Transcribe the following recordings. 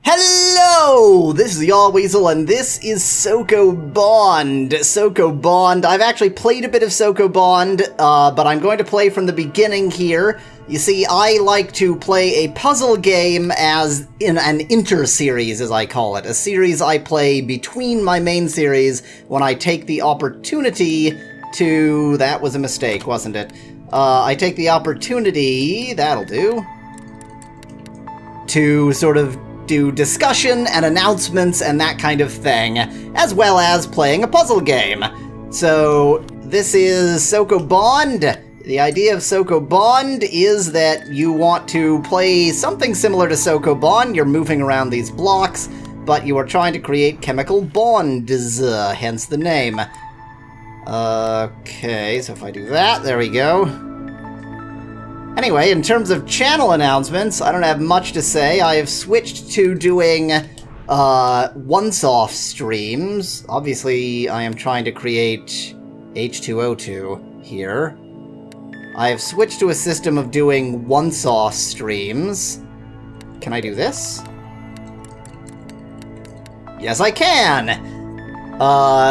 Hello! This is Yahweasel, and this is Sokobond. Sokobond. I've actually played a bit of Sokobond, but I'm going to play from the beginning here. You see, I like to play a puzzle game as in an inter-series, as I call it. A series I play between my main series when I take the opportunity to... That was a mistake, wasn't it? I take the opportunity... That'll do. To sort of do discussion and announcements and that kind of thing, as well as playing a puzzle game. So, this is Sokobond. The idea of Sokobond is that you want to play something similar to Sokoban. You're moving around these blocks, but you are trying to create chemical bonds, hence the name. Okay, so if I do that, there we go. Anyway, in terms of channel announcements, I don't have much to say. I have switched to doing once-off streams. Obviously, I am trying to create H2O2 here. I have switched to a system of doing once-off streams. Can I do this? Yes, I can!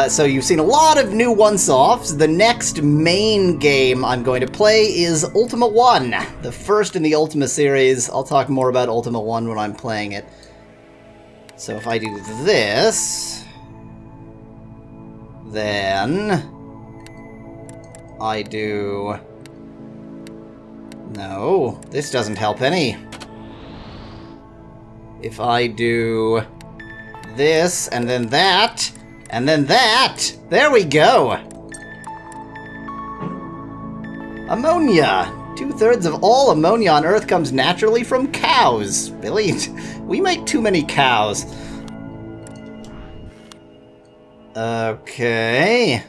So you've seen a lot of new once-offs. The next main game I'm going to play is Ultima 1, the first in the Ultima series. I'll talk more about Ultima 1 when I'm playing it. So if I do this, then I do... No, this doesn't help any. If I do this, and then that... And then that! There we go! Ammonia! 2/3 of all ammonia on Earth comes naturally from cows. Billy, we make too many cows. Okay.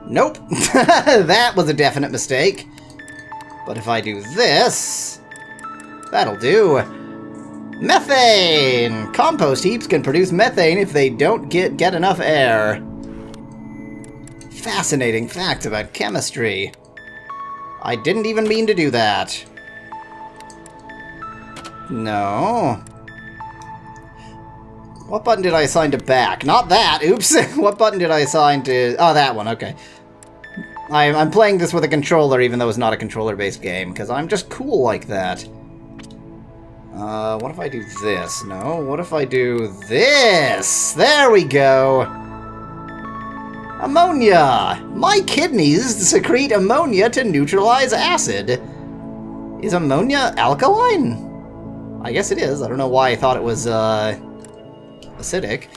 Nope. That was a definite mistake. But if I do this... That'll do. Methane! Compost heaps can produce methane if they don't get enough air. Fascinating facts about chemistry. I didn't even mean to do that. No. What button did I assign to back? Not that! Oops! What button did I assign to... Oh, that one, okay. I'm playing this with a controller even though it's not a controller-based game, because I'm just cool like that. What if I do this? No, what if I do this? There we go! Ammonia! My kidneys secrete ammonia to neutralize acid. Is ammonia alkaline? I guess it is. I don't know why I thought it was, acidic.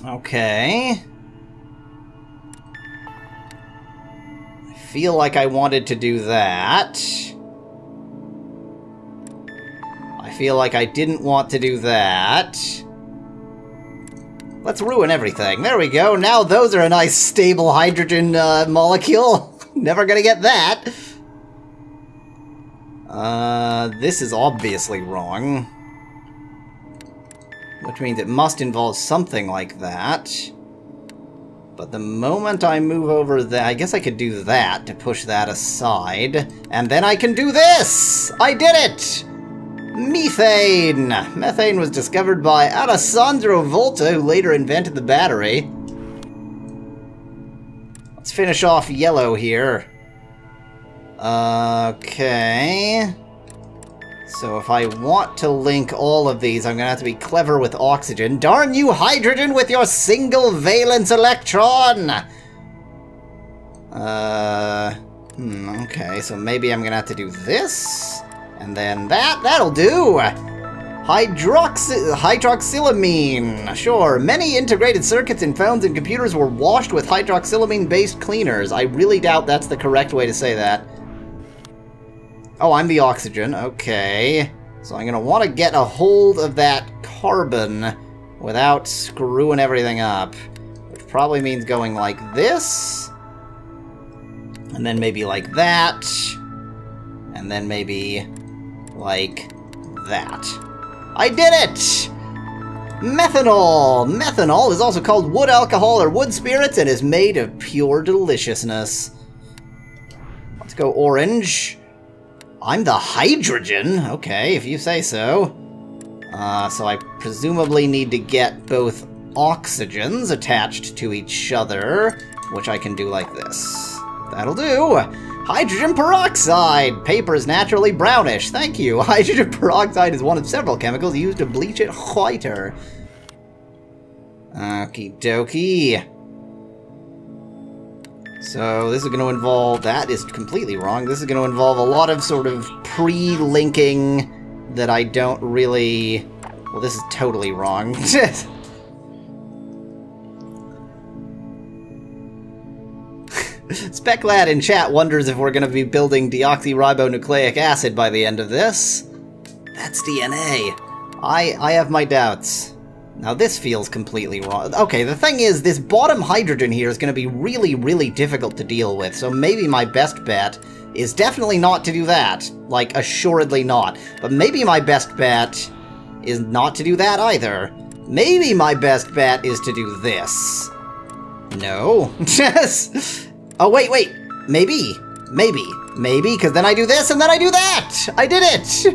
Okay. I feel like I wanted to do that. I feel like I didn't want to do that. Let's ruin everything. There we go. Now those are a nice stable hydrogen molecule. Never gonna get that. This is obviously wrong. Which means it must involve something like that. But the moment I move over there, I guess I could do that to push that aside. And then I can do this! I did it! Methane! Methane was discovered by Alessandro Volta, who later invented the battery. Let's finish off yellow here. Okay. So if I want to link all of these, I'm gonna have to be clever with oxygen. Darn you, hydrogen, with your single valence electron! Okay, so maybe I'm gonna have to do this. And then that'll do! Hydroxylamine. Sure, many integrated circuits in phones and computers were washed with hydroxylamine-based cleaners. I really doubt that's the correct way to say that. Oh, I'm the oxygen. Okay. So I'm gonna want to get a hold of that carbon without screwing everything up. Which probably means going like this. And then maybe like that. And then maybe... like that. I did it! Methanol! Methanol is also called wood alcohol or wood spirits and is made of pure deliciousness. Let's go orange. I'm the hydrogen? Okay, if you say so. So I presumably need to get both oxygens attached to each other, which I can do like this. That'll do! Hydrogen peroxide! Paper is naturally brownish. Thank you. Hydrogen peroxide is one of several chemicals used to bleach it whiter. Okie dokie. So this is going to involve... That is completely wrong. This is going to involve a lot of sort of pre-linking that I don't really... Well, this is totally wrong. Speclad in chat wonders if we're going to be building deoxyribonucleic acid by the end of this. That's DNA. I have my doubts. Now this feels completely wrong. Okay, the thing is, this bottom hydrogen here is going to be really, really difficult to deal with, so maybe my best bet is definitely not to do that. Like, assuredly not. But maybe my best bet is not to do that either. Maybe my best bet is to do this. No. Oh, wait. Maybe, because then I do this and then I do that! I did it!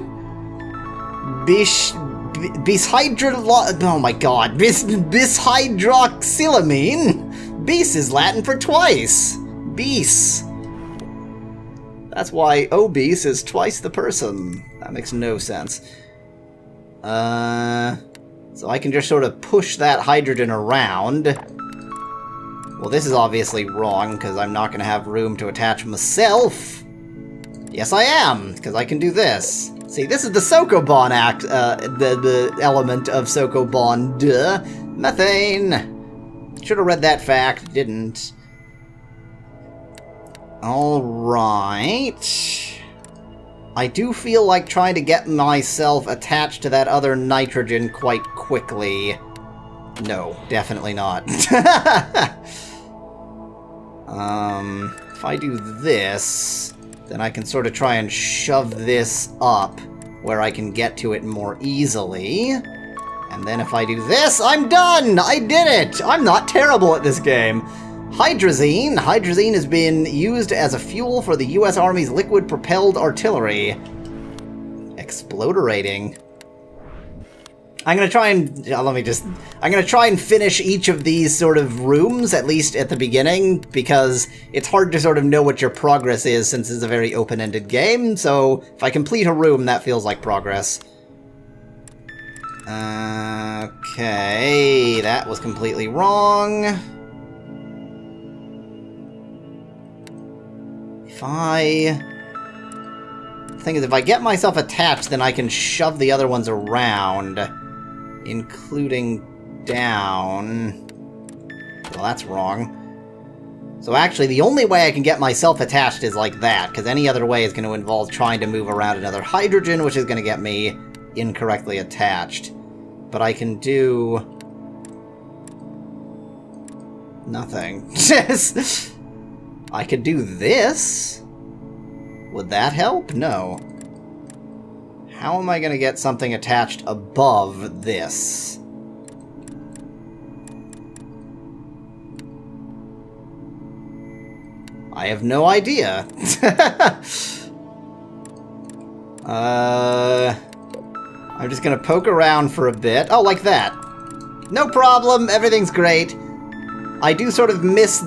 Oh my god. Bishydroxylamine? Bis is Latin for twice. Bis. That's why obese is twice the person. That makes no sense. So I can just sort of push that hydrogen around. Well, this is obviously wrong, because I'm not going to have room to attach myself. Yes, I am, because I can do this. See, this is the Sokoban the element of Sokobond. Methane! Should have read that fact, didn't. Alright. I do feel like trying to get myself attached to that other nitrogen quite quickly. No, definitely not. If I do this, then I can sort of try and shove this up where I can get to it more easily. And then if I do this, I'm done! I did it! I'm not terrible at this game. Hydrazine. Hydrazine has been used as a fuel for the US Army's liquid-propelled artillery. Exploderating. I'm gonna try and... I'm gonna try and finish each of these sort of rooms, at least at the beginning, because it's hard to sort of know what your progress is since it's a very open-ended game, so if I complete a room, that feels like progress. Okay, that was completely wrong. The thing is, if I get myself attached, then I can shove the other ones around, including down. Well, that's wrong. So actually, the only way I can get myself attached is like that, because any other way is going to involve trying to move around another hydrogen, which is going to get me incorrectly attached. But I can do... nothing. I could do this? Would that help? No. How am I going to get something attached above this? I have no idea. I'm just going to poke around for a bit. Oh, like that. No problem. Everything's great. I do sort of miss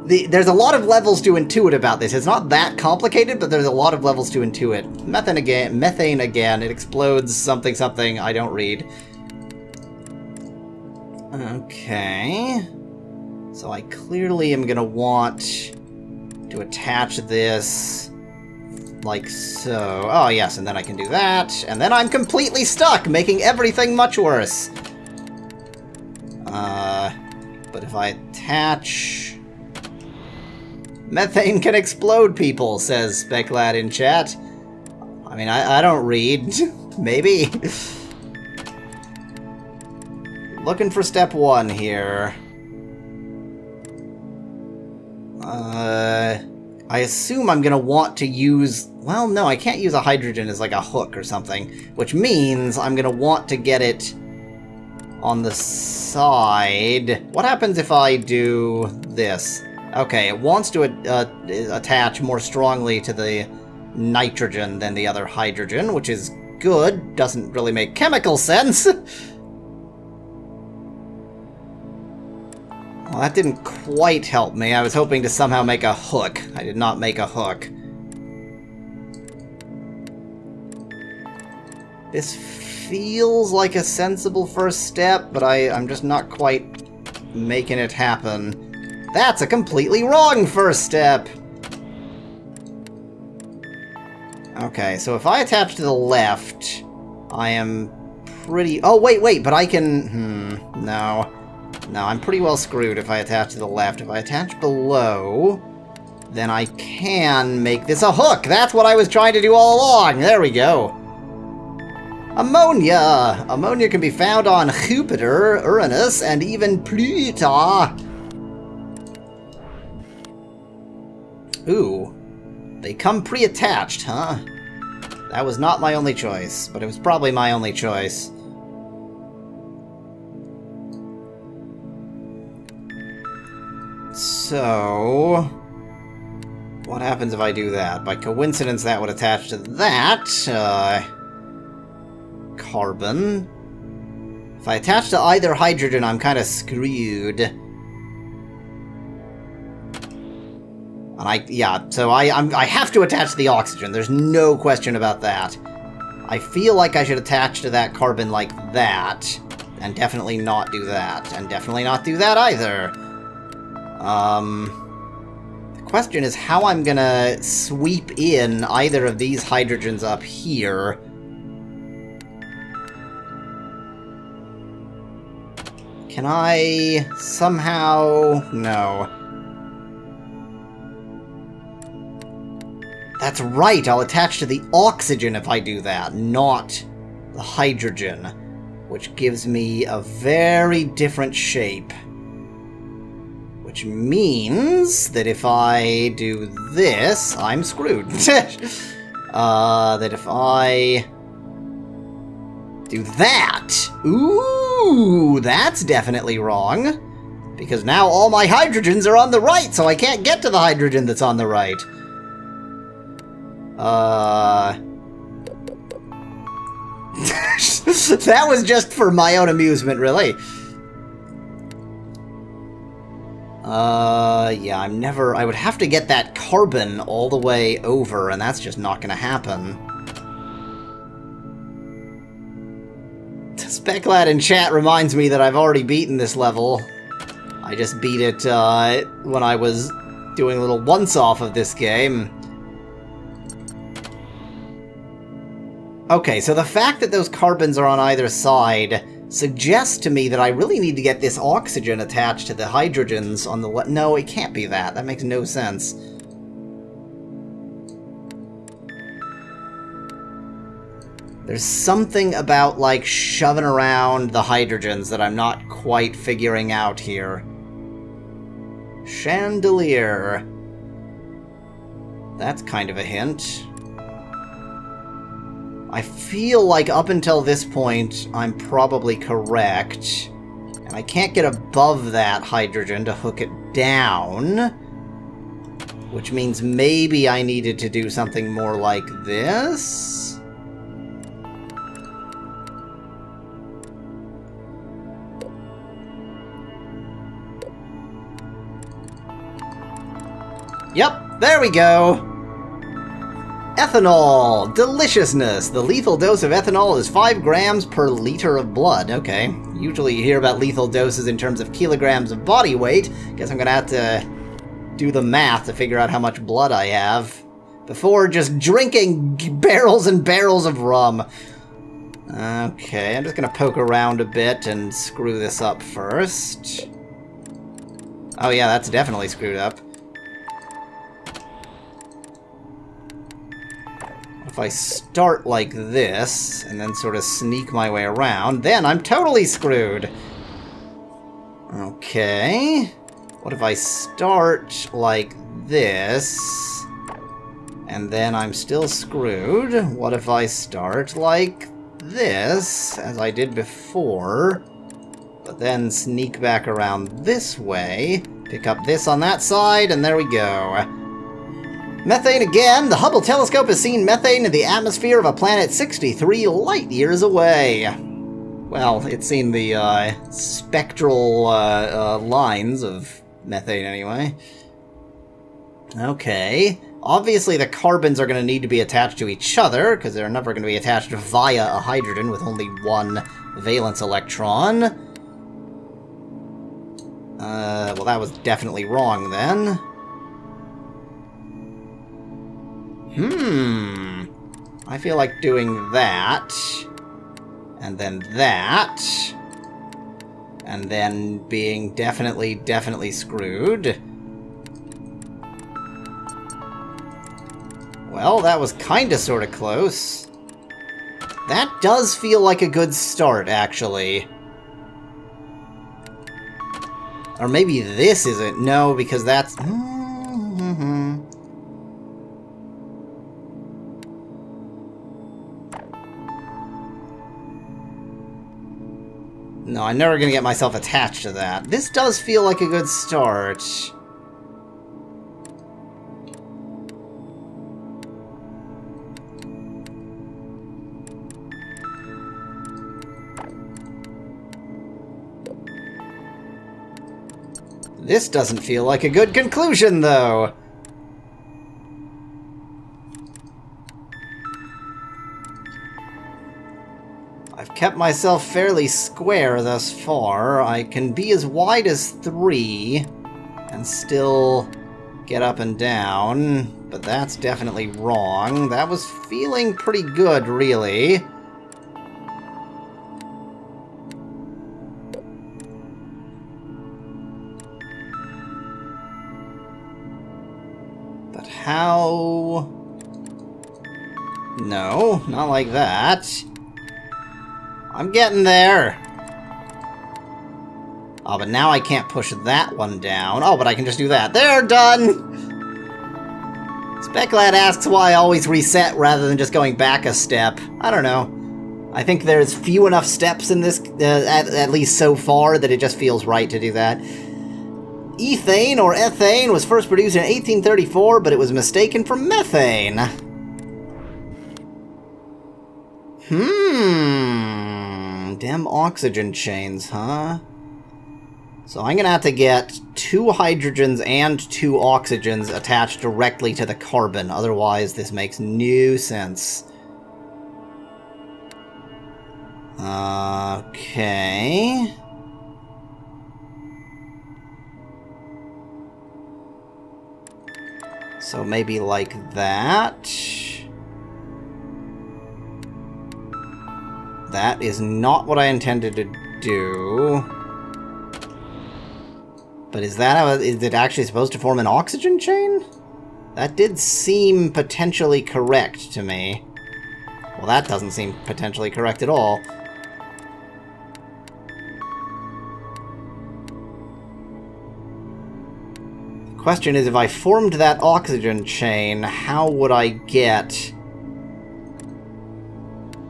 there's a lot of levels to intuit about this. It's not that complicated, but there's a lot of levels to intuit. Methane again. It explodes something something. I don't read. Okay. So I clearly am gonna want to attach this like so. Oh yes, and then I can do that. And then I'm completely stuck, making everything much worse. But if I attach... Methane can explode people, says Speclad in chat. I mean, I don't read. Maybe. Looking for step 1 here. I assume I'm gonna want to use... Well, no, I can't use a hydrogen as like a hook or something. Which means I'm gonna want to get it on the side. What happens if I do this? Okay, it wants to attach more strongly to the nitrogen than the other hydrogen, which is good. Doesn't really make chemical sense. Well, that didn't quite help me. I was hoping to somehow make a hook. I did not make a hook. This feels like a sensible first step, but I'm just not quite making it happen. That's a completely wrong first step! Okay, so if I attach to the left, I am pretty... Oh, wait, but I can... no. No, I'm pretty well screwed if I attach to the left. If I attach below, then I can make this a hook! That's what I was trying to do all along! There we go! Ammonia! Ammonia can be found on Jupiter, Uranus, and even Pluto! Ooh. They come pre-attached, huh? That was not my only choice, but it was probably my only choice. So... what happens if I do that? By coincidence, that would attach to that, carbon. If I attach to either hydrogen, I'm kind of screwed. And so I have to attach to the oxygen. There's no question about that. I feel like I should attach to that carbon like that, and definitely not do that, and definitely not do that either. The question is how I'm gonna sweep in either of these hydrogens up here. Can I somehow... no. That's right, I'll attach to the oxygen if I do that, not the hydrogen, which gives me a very different shape. Which means that if I do this, I'm screwed. That if I do that... ooh, that's definitely wrong. Because now all my hydrogens are on the right, so I can't get to the hydrogen that's on the right. That was just for my own amusement, really. Yeah, I would have to get that carbon all the way over, and that's just not gonna happen. Speclad in chat reminds me that I've already beaten this level. I just beat it, when I was doing a little once-off of this game. Okay, so the fact that those carbons are on either side suggests to me that I really need to get this oxygen attached to the hydrogens on the left. No, it can't be that. That makes no sense. There's something about, like, shoving around the hydrogens that I'm not quite figuring out here. Chandelier. That's kind of a hint. I feel like up until this point, I'm probably correct. And I can't get above that hydrogen to hook it down. Which means maybe I needed to do something more like this. Yep, there we go! Ethanol! Deliciousness! The lethal dose of ethanol is 5 grams per liter of blood. Okay. Usually you hear about lethal doses in terms of kilograms of body weight. Guess I'm gonna have to do the math to figure out how much blood I have before just drinking barrels and barrels of rum. Okay, I'm just gonna poke around a bit and screw this up first. Oh yeah, that's definitely screwed up. If I start like this, and then sort of sneak my way around, then I'm totally screwed! Okay... what if I start like this, and then I'm still screwed? What if I start like this, as I did before, but then sneak back around this way, pick up this on that side, and there we go. Methane again! The Hubble telescope has seen methane in the atmosphere of a planet 63 light-years away. Well, it's seen the spectral lines of methane anyway. Okay. Obviously the carbons are going to need to be attached to each other, because they're never going to be attached via a hydrogen with only one valence electron. Well, that was definitely wrong then. I feel like doing that. And then that. And then being definitely screwed. Well, that was kinda sorta close. That does feel like a good start, actually. Or maybe this isn't. No, because that's... No, I'm never gonna get myself attached to that. This does feel like a good start. This doesn't feel like a good conclusion, though. I've kept myself fairly square thus far. I can be as wide as 3 and still get up and down, but that's definitely wrong. That was feeling pretty good, really. But how... No, not like that. I'm getting there! Oh, but now I can't push that one down. Oh, but I can just do that. There, done! Speculad asks why I always reset rather than just going back a step. I don't know. I think there's few enough steps in this, at least so far, that it just feels right to do that. Ethane, or ethane, was first produced in 1834, but it was mistaken for methane. Damn oxygen chains, huh? So I'm gonna have to get 2 hydrogens and 2 oxygens attached directly to the carbon, otherwise this makes no sense. Okay... So maybe like that. That is not what I intended to do. But is that is it actually supposed to form an oxygen chain? That did seem potentially correct to me. Well, that doesn't seem potentially correct at all. The question is, if I formed that oxygen chain, how would I get...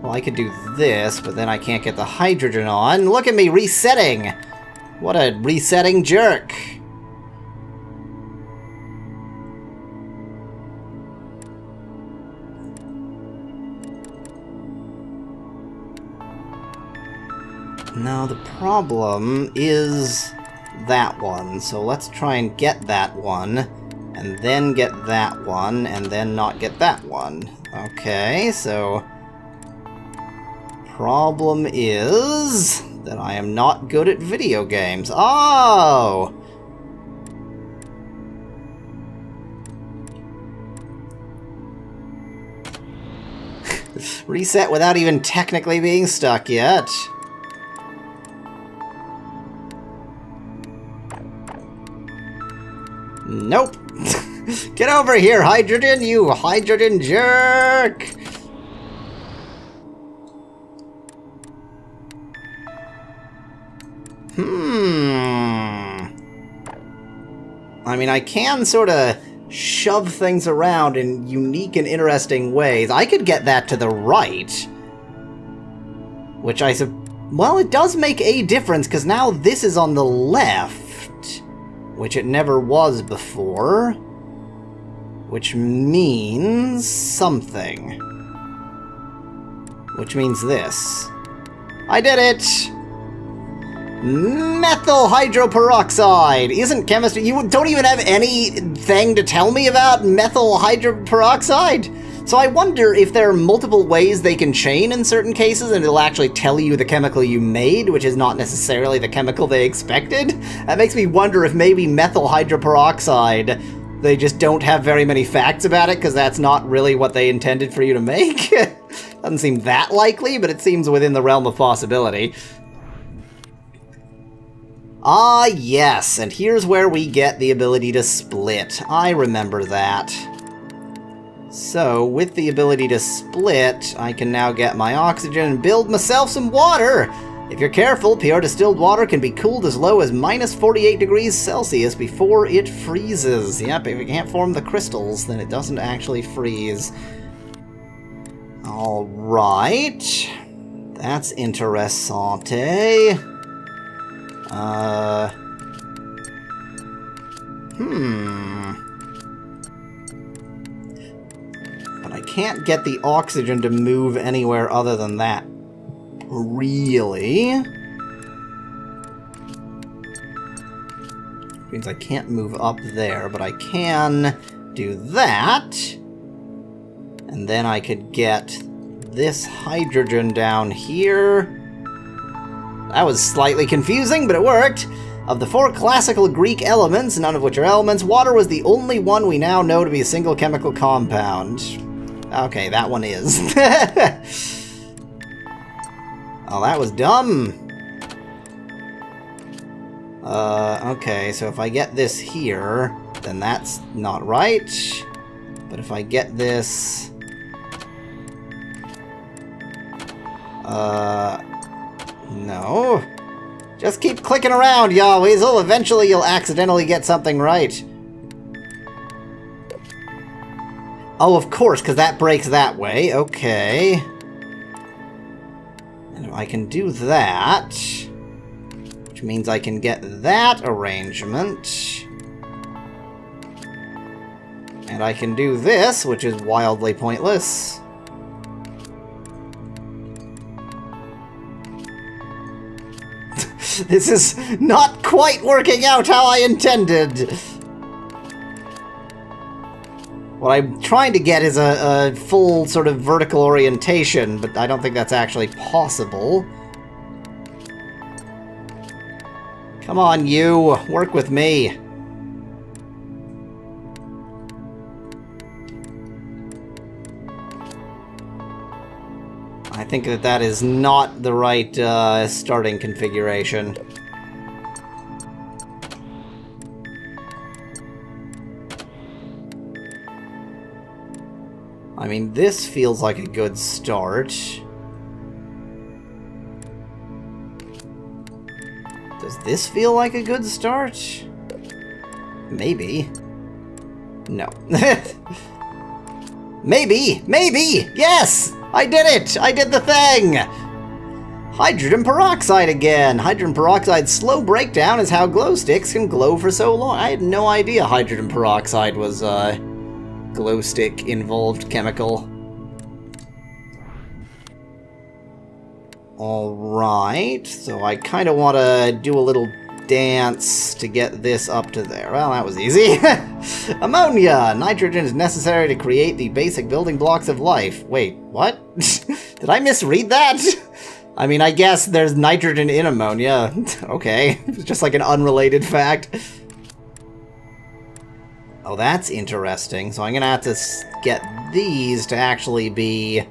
Well, I could do this, but then I can't get the hydrogen on. Look at me resetting! What a resetting jerk! Now, the problem is that one. So let's try and get that one, and then get that one, and then not get that one. Okay, so... Problem is that I am not good at video games. Oh! Reset without even technically being stuck yet. Nope. Get over here, hydrogen, you hydrogen jerk! I mean, I can sort of shove things around in unique and interesting ways. I could get that to the right. Which well, it does make a difference, because now this is on the left. Which it never was before. Which means something. Which means this. I did it! Methyl hydroperoxide! Isn't chemistry... You don't even have anything to tell me about methyl hydroperoxide? So I wonder if there are multiple ways they can chain in certain cases, and it'll actually tell you the chemical you made, which is not necessarily the chemical they expected. That makes me wonder if maybe methyl hydroperoxide, they just don't have very many facts about it, because that's not really what they intended for you to make. Doesn't seem that likely, but it seems within the realm of possibility. Ah, yes, and here's where we get the ability to split. I remember that. So, with the ability to split, I can now get my oxygen and build myself some water! If you're careful, pure distilled water can be cooled as low as minus 48 degrees Celsius before it freezes. Yep, if it can't form the crystals, then it doesn't actually freeze. Alright. That's interessante. But I can't get the oxygen to move anywhere other than that. Really? Means I can't move up there, but I can do that. And then I could get this hydrogen down here. That was slightly confusing, but it worked. Of the 4 classical Greek elements, none of which are elements, water was the only one we now know to be a single chemical compound. Okay, that one is. Oh, that was dumb. Okay, so if I get this here, then that's not right. But if I get this... no. Just keep clicking around, Yahweasel. Eventually you'll accidentally get something right. Oh, of course, because that breaks that way. Okay. And I can do that, which means I can get that arrangement. And I can do this, which is wildly pointless. This is not quite working out how I intended. What I'm trying to get is a full sort of vertical orientation, but I don't think that's actually possible. Come on, you. Work with me. I think that that is not the right starting configuration. I mean, this feels like a good start. Does this feel like a good start? Maybe. No. Maybe! Maybe! Yes! I did it! I did the thing! Hydrogen peroxide again! Hydrogen peroxide's slow breakdown is how glow sticks can glow for so long. I had no idea hydrogen peroxide was glow stick involved chemical. Alright, so I kind of want to do a little dance to get this up to there. Well, that was easy. Ammonia! Nitrogen is necessary to create the basic building blocks of life. Wait, what? Did I misread that? I mean, I guess there's nitrogen in ammonia. Okay, it's just like an unrelated fact. Oh, that's interesting. So I'm gonna have to get these to actually be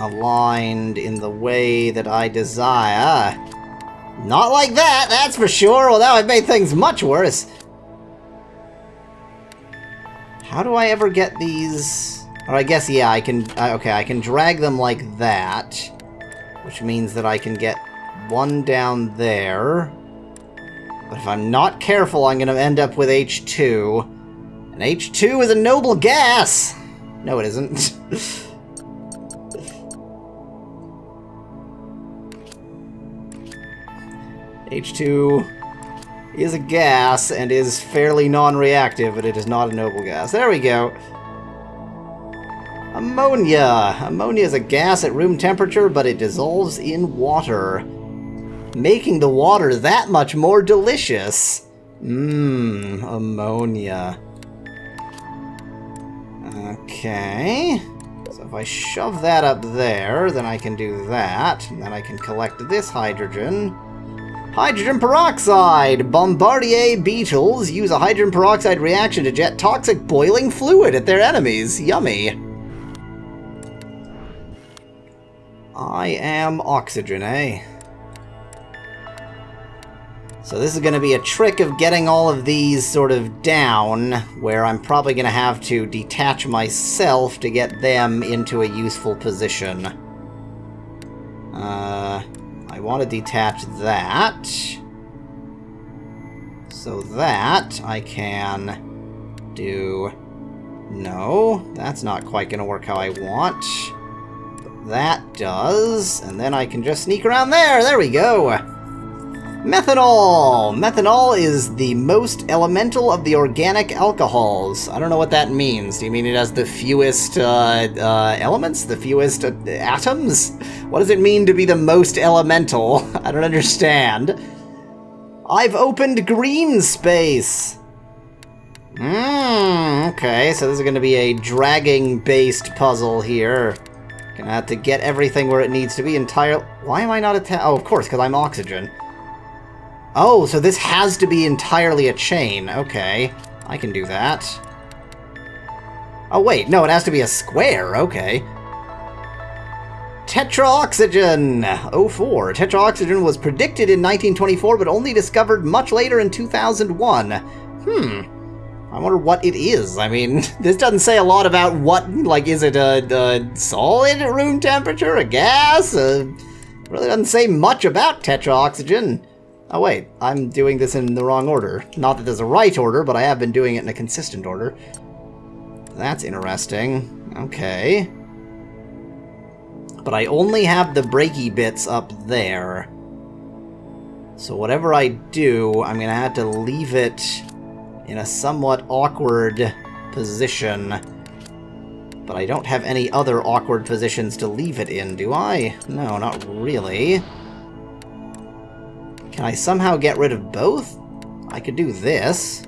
aligned in the way that I desire. Not like that, that's for sure. Well, now I've made things much worse. How do I ever get these? Or I guess, yeah, I can... okay, I can drag them like that, which means that I can get one down there. But if I'm not careful, I'm going to end up with H2. And H2 is a noble gas! No, it isn't. H2 is a gas and is fairly non-reactive, but it is not a noble gas. There we go. Ammonia. Ammonia is a gas at room temperature, but it dissolves in water, making the water that much more delicious. Ammonia. Okay. So if I shove that up there, then I can do that, and then I can collect this hydrogen. Hydrogen peroxide! Bombardier beetles use a hydrogen peroxide reaction to jet toxic boiling fluid at their enemies. Yummy. I am oxygen, eh? So this is going to be a trick of getting all of these sort of down, where I'm probably going to have to detach myself to get them into a useful position. I want to detach that, so that I can do... No, that's not quite going to work how I want. That does, and then I can just sneak around there. There we go. Methanol! Methanol is the most elemental of the organic alcohols. I don't know what that means. Do you mean it has the fewest elements? The fewest atoms? What does it mean to be the most elemental? I don't understand. I've opened green space! Okay, so this is going to be a dragging-based puzzle here. Gonna have to get everything where it needs to be entirely... Why am I not attached? Oh, of course, because I'm oxygen. Oh, so this has to be entirely a chain. Okay, I can do that. Oh, wait, no, it has to be a square. Okay. Tetraoxygen! 04. Tetraoxygen was predicted in 1924, but only discovered much later in 2001. I wonder what it is. I mean, this doesn't say a lot about what, like, is it a solid at room temperature? A gas? Really doesn't say much about tetraoxygen. Oh wait, I'm doing this in the wrong order. Not that there's a right order, but I have been doing it in a consistent order. That's interesting. Okay. But I only have the breaky bits up there. So whatever I do, I'm gonna have to leave it in a somewhat awkward position. But I don't have any other awkward positions to leave it in, do I? No, not really. Can I somehow get rid of both? I could do this.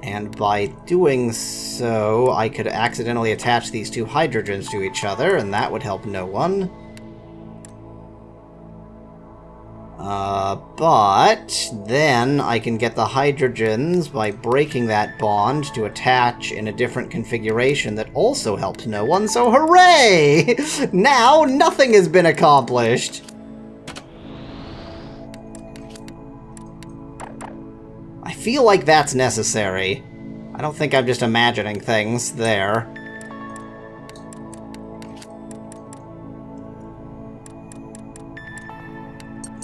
And by doing so, I could accidentally attach these two hydrogens to each other, and that would help no one. But then I can get the hydrogens by breaking that bond to attach in a different configuration that also helps no one, so hooray! Now nothing has been accomplished! I feel like that's necessary. I don't think I'm just imagining things there.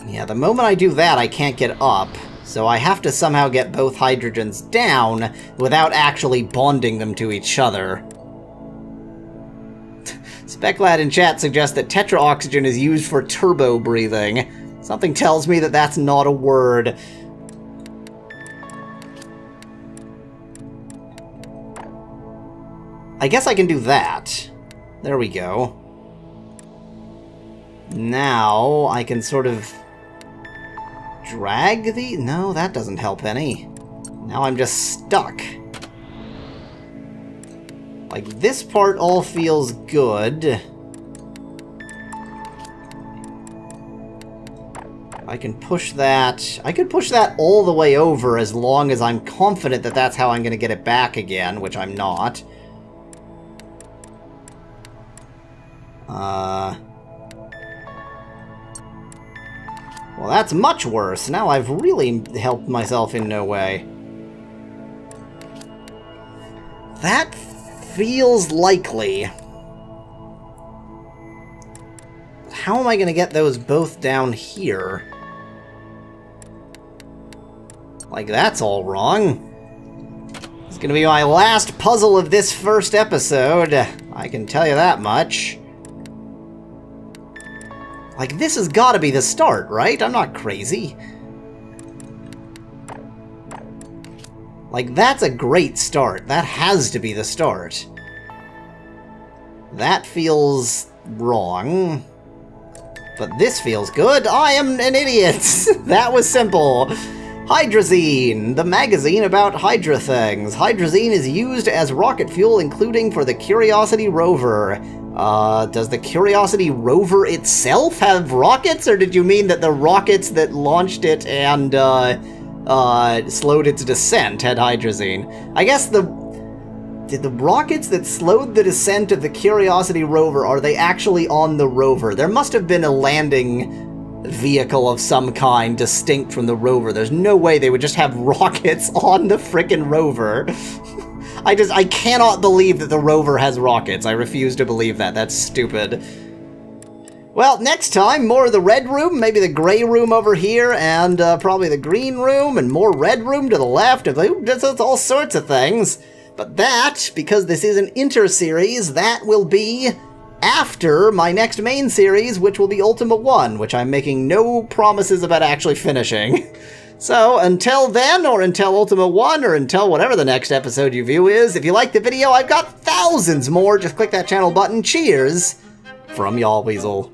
Yeah, the moment I do that, I can't get up, so I have to somehow get both hydrogens down without actually bonding them to each other. Speclad in chat suggests that tetraoxygen is used for turbo breathing. Something tells me that that's not a word. I guess I can do that. There we go. Now I can sort of drag the... No, that doesn't help any. Now I'm just stuck. Like, this part all feels good. I can push that... I could push that all the way over as long as I'm confident that that's how I'm going to get it back again, which I'm not. Well, that's much worse. Now I've really helped myself in no way. That feels likely. How am I going to get those both down here? Like, that's all wrong. It's going to be my last puzzle of this first episode. I can tell you that much. Like, this has got to be the start, right? I'm not crazy. Like, that's a great start. That has to be the start. That feels wrong. But this feels good. I am an idiot. That was simple. Hydrazine, the magazine about Hydra things. Hydrazine is used as rocket fuel, including for the Curiosity rover. Does the Curiosity rover itself have rockets, or did you mean that the rockets that launched it and slowed its descent had hydrazine? I guess did the rockets that slowed the descent of the Curiosity rover, are they actually on the rover? There must have been a landing vehicle of some kind distinct from the rover. There's no way they would just have rockets on the frickin' rover. I cannot believe that the rover has rockets. I refuse to believe that. That's stupid. Well, next time, more of the red room, maybe the gray room over here, and probably the green room, and more red room to the left. There's all sorts of things. But that, because this is an inter-series, that will be after my next main series, which will be Ultima 1, which I'm making no promises about actually finishing. So, until then, or until Ultima 1, or until whatever the next episode you view is, if you like the video, I've got thousands more. Just click that channel button. Cheers from Yahweasel.